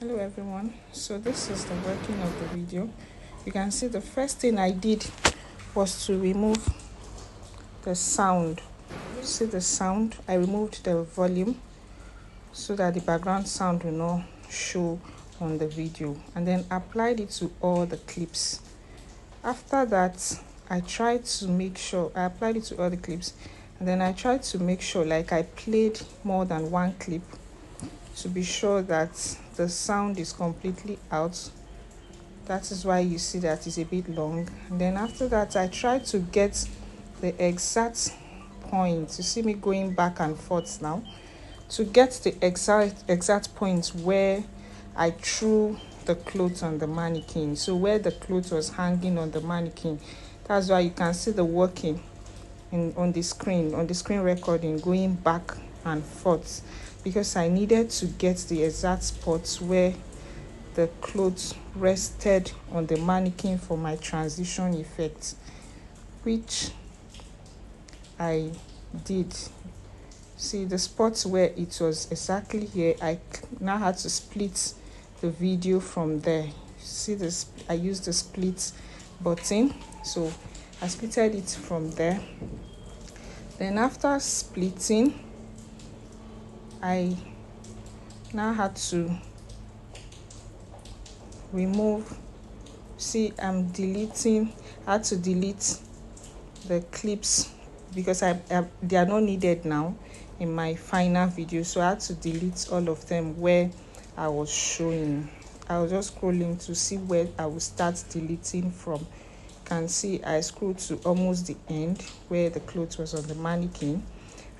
Hello everyone, so this is the working of the video. You can see the first thing I did was to remove the sound. See the sound? I removed the volume so that the background sound will not show on the video, and then applied it to all the clips. After that, I tried to make sure I applied it to all the clips, and then I tried to make sure like I played more than one clip to be sure that the sound is completely out. That is why you see that it's a bit long. And then after that, I tried to get the exact point. You see me going back and forth now to get the exact point where I threw the clothes on the mannequin. So where the clothes was hanging on the mannequin, that's why you can see the working on the screen recording, going back and forth, because I needed to get the exact spots where the clothes rested on the mannequin for my transition effect, which I did. See the spots where it was exactly here. I now had to split the video from there. See this? I used the split button, so I splitted it from there. Then after splitting, I now had to remove. See, I had to delete the clips because they are not needed now in my final video, so I had to delete all of them where I was showing. I was just scrolling to see where I will start deleting from. You can see I scrolled to almost the end where the clothes was on the mannequin,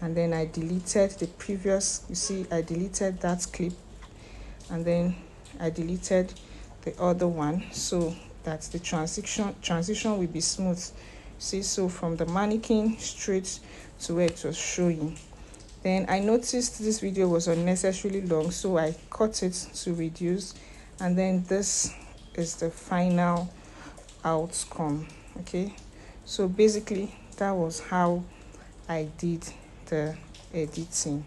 and then I deleted the previous. You see, I deleted that clip, and then I deleted the other one so that the transition will be smooth. See, so from the mannequin straight to where it was showing. Then I noticed this video was unnecessarily long, so I cut it to reduce, and then this is the final outcome. Okay, so basically that was how I did the editing.